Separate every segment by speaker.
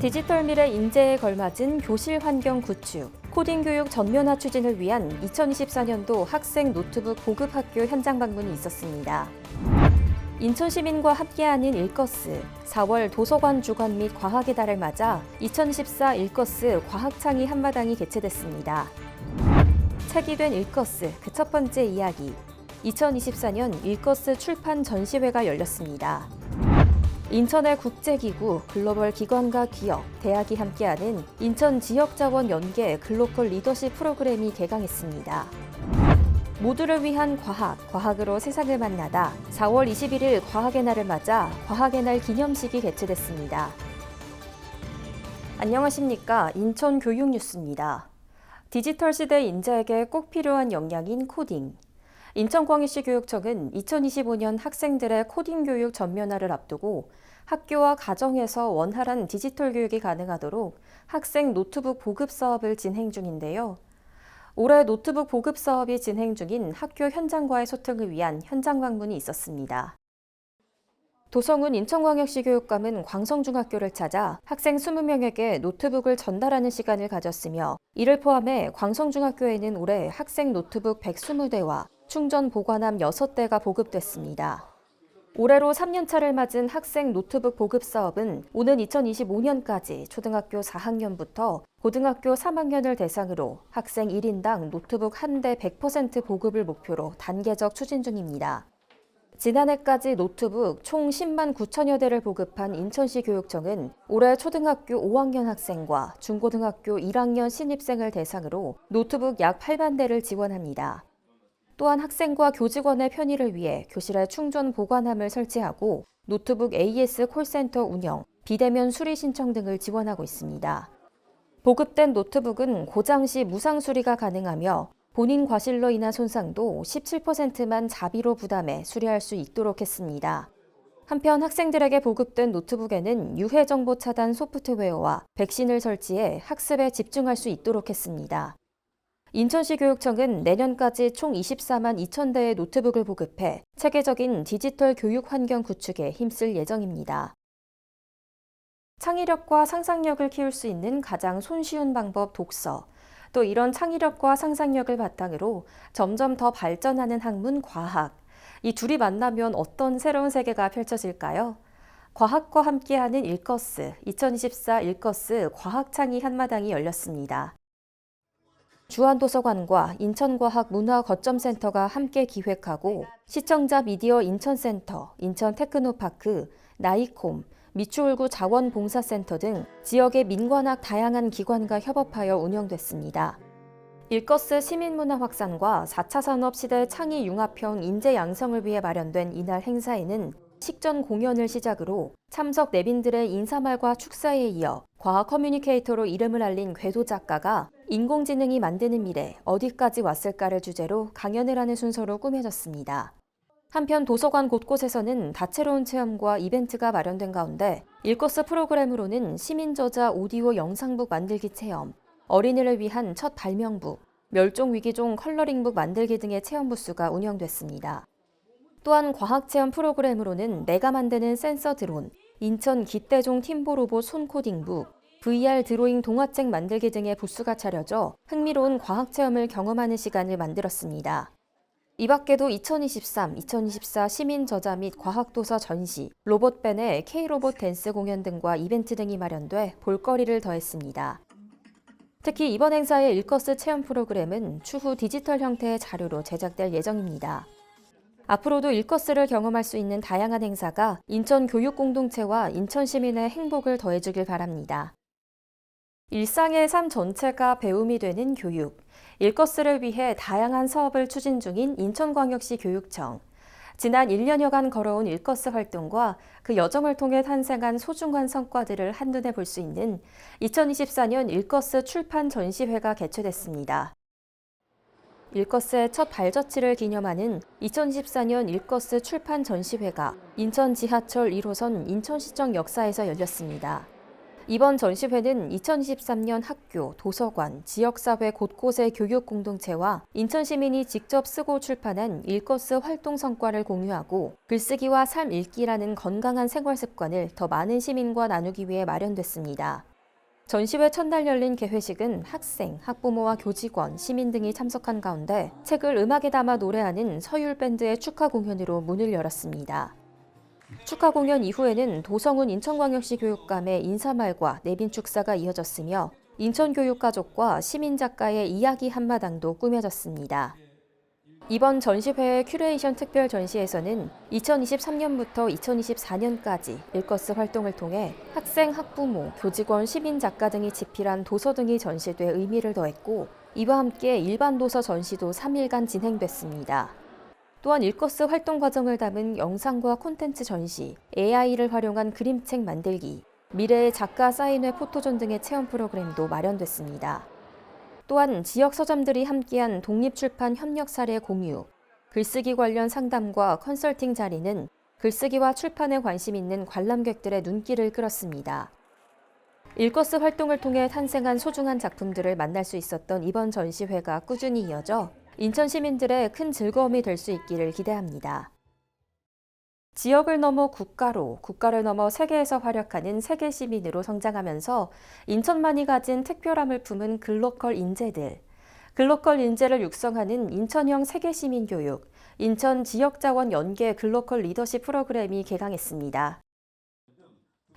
Speaker 1: 디지털 미래 인재에 걸맞은 교실 환경 구축, 코딩 교육 전면화 추진을 위한 2024년도 학생 노트북 보급 학교 현장 방문이 있었습니다. 인천 시민과 함께하는 일거스, 4월 도서관 주관 및 과학의 달을 맞아 2024 일거스 과학창의 한마당이 개최됐습니다. 책이 된 일거스 그 첫 번째 이야기, 2024년 일거스 출판 전시회가 열렸습니다. 인천의 국제기구, 글로벌 기관과 기업, 대학이 함께하는 인천 지역자원 연계 글로컬 리더십 프로그램이 개강했습니다. 모두를 위한 과학, 과학으로 세상을 만나다 4월 21일 과학의 날을 맞아 과학의 날 기념식이 개최됐습니다. 안녕하십니까. 인천 교육뉴스입니다. 디지털 시대 인재에게 꼭 필요한 역량인 코딩. 인천광역시 교육청은 2025년 학생들의 코딩 교육 전면화를 앞두고 학교와 가정에서 원활한 디지털 교육이 가능하도록 학생 노트북 보급 사업을 진행 중인데요. 올해 노트북 보급 사업이 진행 중인 학교 현장과의 소통을 위한 현장 방문이 있었습니다. 도성훈 인천광역시 교육감은 광성중학교를 찾아 학생 20명에게 노트북을 전달하는 시간을 가졌으며 이를 포함해 광성중학교에는 올해 학생 노트북 120대와 충전 보관함 6대가 보급됐습니다. 올해로 3년차를 맞은 학생 노트북 보급 사업은 오는 2025년까지 초등학교 4학년부터 고등학교 3학년을 대상으로 학생 1인당 노트북 1대 100% 보급을 목표로 단계적 추진 중입니다. 지난해까지 노트북 총 10만 9천여 대를 보급한 인천시 교육청은 올해 초등학교 5학년 학생과 중고등학교 1학년 신입생을 대상으로 노트북 약 8만 대를 지원합니다. 또한 학생과 교직원의 편의를 위해 교실에 충전 보관함을 설치하고 노트북 AS 콜센터 운영, 비대면 수리 신청 등을 지원하고 있습니다. 보급된 노트북은 고장 시 무상 수리가 가능하며 본인 과실로 인한 손상도 17%만 자비로 부담해 수리할 수 있도록 했습니다. 한편 학생들에게 보급된 노트북에는 유해 정보 차단 소프트웨어와 백신을 설치해 학습에 집중할 수 있도록 했습니다. 인천시 교육청은 내년까지 총 24만 2천 대의 노트북을 보급해 체계적인 디지털 교육 환경 구축에 힘쓸 예정입니다. 창의력과 상상력을 키울 수 있는 가장 손쉬운 방법 독서, 또 이런 창의력과 상상력을 바탕으로 점점 더 발전하는 학문 과학, 이 둘이 만나면 어떤 새로운 세계가 펼쳐질까요? 과학과 함께하는 일거스, 2024 일거스 과학창의 한마당이 열렸습니다. 주한도서관과 인천과학문화거점센터가 함께 기획하고 시청자 미디어 인천센터, 인천테크노파크, 나이콤, 미추홀구 자원봉사센터 등 지역의 민관학 다양한 기관과 협업하여 운영됐습니다. 일거스 시민문화 확산과 4차 산업 시대 창의 융합형 인재 양성을 위해 마련된 이날 행사에는 식전 공연을 시작으로 참석 내빈들의 인사말과 축사에 이어 과학 커뮤니케이터로 이름을 알린 궤도 작가가 인공지능이 만드는 미래 어디까지 왔을까를 주제로 강연을 하는 순서로 꾸며졌습니다. 한편 도서관 곳곳에서는 다채로운 체험과 이벤트가 마련된 가운데 일거스 프로그램으로는 시민저자 오디오 영상북 만들기 체험, 어린이를 위한 첫 발명북, 멸종위기종 컬러링북 만들기 등의 체험 부스가 운영됐습니다. 또한 과학체험 프로그램으로는 내가 만드는 센서 드론, 인천 기대종 팀보 로봇 손코딩북, VR 드로잉 동화책 만들기 등의 부스가 차려져 흥미로운 과학체험을 경험하는 시간을 만들었습니다. 이 밖에도 2023, 2024 시민저자 및 과학도서 전시, 로봇밴의 K로봇 댄스 공연 등과 이벤트 등이 마련돼 볼거리를 더했습니다. 특히 이번 행사의 일거스 체험 프로그램은 추후 디지털 형태의 자료로 제작될 예정입니다. 앞으로도 일거스를 경험할 수 있는 다양한 행사가 인천 교육 공동체와 인천 시민의 행복을 더해주길 바랍니다. 일상의 삶 전체가 배움이 되는 교육, 일거스를 위해 다양한 사업을 추진 중인 인천광역시 교육청. 지난 1년여간 걸어온 일거스 활동과 그 여정을 통해 탄생한 소중한 성과들을 한눈에 볼 수 있는 2024년 일거스 출판 전시회가 개최됐습니다. 일거스의 첫 발자취를 기념하는 2024년 일거스 출판 전시회가 인천 지하철 1호선 인천시청 역사에서 열렸습니다. 이번 전시회는 2023년 학교, 도서관, 지역사회 곳곳의 교육 공동체와 인천 시민이 직접 쓰고 출판한 일거스 활동 성과를 공유하고 글쓰기와 삶 읽기라는 건강한 생활 습관을 더 많은 시민과 나누기 위해 마련됐습니다. 전시회 첫날 열린 개회식은 학생, 학부모와 교직원, 시민 등이 참석한 가운데 책을 음악에 담아 노래하는 서율 밴드의 축하 공연으로 문을 열었습니다. 축하 공연 이후에는 도성훈 인천광역시 교육감의 인사말과 내빈 축사가 이어졌으며 인천교육가족과 시민작가의 이야기 한마당도 꾸며졌습니다. 이번 전시회의 큐레이션 특별 전시에서는 2023년부터 2024년까지 일거스 활동을 통해 학생, 학부모, 교직원, 시민작가 등이 집필한 도서 등이 전시돼 의미를 더했고 이와 함께 일반 도서 전시도 3일간 진행됐습니다. 또한 일거스 활동 과정을 담은 영상과 콘텐츠 전시, AI를 활용한 그림책 만들기, 미래의 작가 사인회 포토존 등의 체험 프로그램도 마련됐습니다. 또한 지역 서점들이 함께한 독립출판 협력 사례 공유, 글쓰기 관련 상담과 컨설팅 자리는 글쓰기와 출판에 관심 있는 관람객들의 눈길을 끌었습니다. 일거스 활동을 통해 탄생한 소중한 작품들을 만날 수 있었던 이번 전시회가 꾸준히 이어져 인천 시민들의 큰 즐거움이 될 수 있기를 기대합니다. 지역을 넘어 국가로, 국가를 넘어 세계에서 활약하는 세계 시민으로 성장하면서 인천만이 가진 특별함을 품은 글로컬 인재들, 글로컬 인재를 육성하는 인천형 세계 시민 교육, 인천 지역자원 연계 글로컬 리더십 프로그램이 개강했습니다.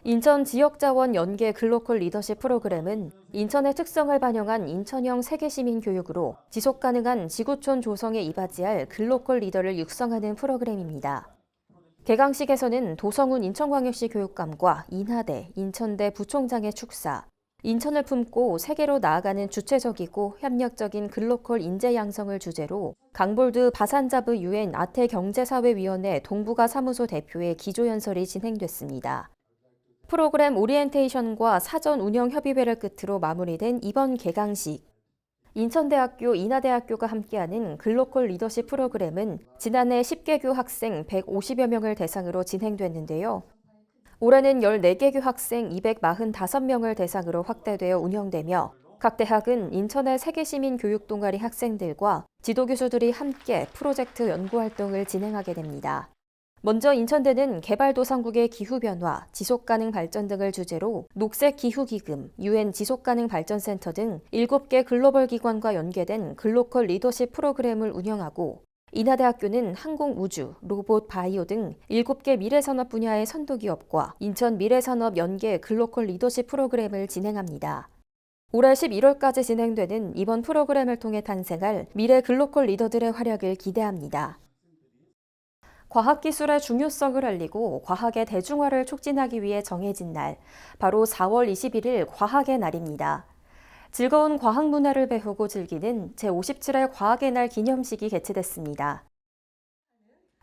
Speaker 1: 인천 지역자원 연계 글로컬 리더십 프로그램은 인천의 특성을 반영한 인천형 세계 시민 교육으로 지속가능한 지구촌 조성에 이바지할 글로컬 리더를 육성하는 프로그램입니다. 개강식에서는 도성훈 인천광역시 교육감과 인하대, 인천대 부총장의 축사, 인천을 품고 세계로 나아가는 주체적이고 협력적인 글로컬 인재 양성을 주제로 강볼드 바산자브 UN 아태경제사회위원회 동북아 사무소 대표의 기조연설이 진행됐습니다. 프로그램 오리엔테이션과 사전 운영 협의회를 끝으로 마무리된 이번 개강식. 인천대학교, 인하대학교가 함께하는 글로컬 리더십 프로그램은 지난해 10개교 학생 150여 명을 대상으로 진행됐는데요. 올해는 14개교 학생 245명을 대상으로 확대되어 운영되며 각 대학은 인천의 세계시민 교육 동아리 학생들과 지도교수들이 함께 프로젝트 연구활동을 진행하게 됩니다. 먼저 인천대는 개발도상국의 기후변화, 지속가능 발전 등을 주제로 녹색기후기금, UN 지속가능발전센터 등 7개 글로벌 기관과 연계된 글로컬 리더십 프로그램을 운영하고 인하대학교는 항공우주, 로봇, 바이오 등 7개 미래산업 분야의 선도기업과 인천 미래산업 연계 글로컬 리더십 프로그램을 진행합니다. 올해 11월까지 진행되는 이번 프로그램을 통해 탄생할 미래 글로컬 리더들의 활약을 기대합니다. 과학기술의 중요성을 알리고 과학의 대중화를 촉진하기 위해 정해진 날, 바로 4월 21일 과학의 날입니다. 즐거운 과학 문화를 배우고 즐기는 제57회 과학의 날 기념식이 개최됐습니다.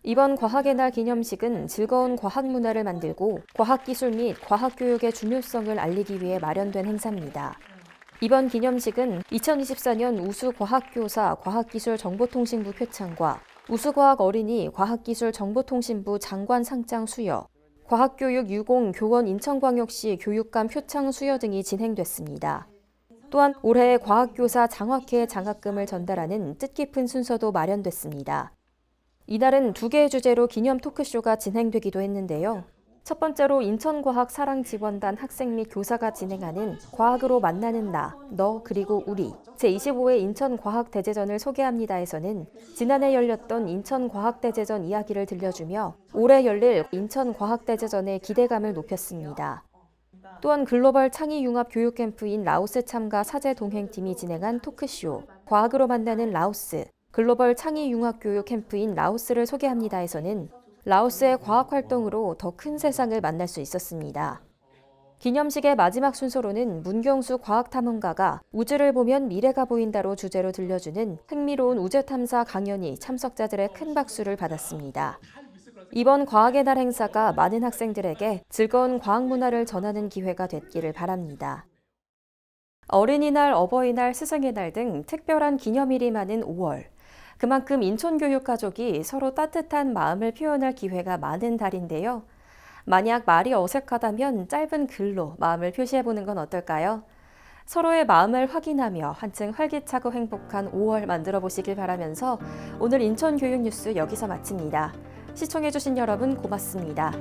Speaker 1: 이번 과학의 날 기념식은 즐거운 과학 문화를 만들고 과학기술 및 과학교육의 중요성을 알리기 위해 마련된 행사입니다. 이번 기념식은 2024년 우수과학교사 과학기술정보통신부 표창과 우수과학 어린이 과학기술정보통신부 장관 상장 수여, 과학교육 유공 교원 인천광역시 교육감 표창 수여 등이 진행됐습니다. 또한 올해 과학교사 장학회 장학금을 전달하는 뜻깊은 순서도 마련됐습니다. 이날은 2개의 주제로 기념 토크쇼가 진행되기도 했는데요. 첫 번째로 인천과학사랑지원단 학생 및 교사가 진행하는 과학으로 만나는 나, 너 그리고 우리 제25회 인천과학대제전을 소개합니다에서는 지난해 열렸던 인천과학대제전 이야기를 들려주며 올해 열릴 인천과학대제전의 기대감을 높였습니다. 또한 글로벌 창의융합 교육캠프인 라오스 참가 사제 동행팀이 진행한 토크쇼 과학으로 만나는 라오스, 글로벌 창의융합교육 캠프인 라오스를 소개합니다에서는 라오스의 과학활동으로 더 큰 세상을 만날 수 있었습니다. 기념식의 마지막 순서로는 문경수 과학탐험가가 우주를 보면 미래가 보인다로 주제로 들려주는 흥미로운 우주탐사 강연이 참석자들의 큰 박수를 받았습니다. 이번 과학의 날 행사가 많은 학생들에게 즐거운 과학 문화를 전하는 기회가 됐기를 바랍니다. 어린이날, 어버이날, 스승의 날 등 특별한 기념일이 많은 5월. 그만큼 인천교육가족이 서로 따뜻한 마음을 표현할 기회가 많은 달인데요. 만약 말이 어색하다면 짧은 글로 마음을 표시해보는 건 어떨까요? 서로의 마음을 확인하며 한층 활기차고 행복한 5월 만들어 보시길 바라면서 오늘 인천교육뉴스 여기서 마칩니다. 시청해주신 여러분 고맙습니다.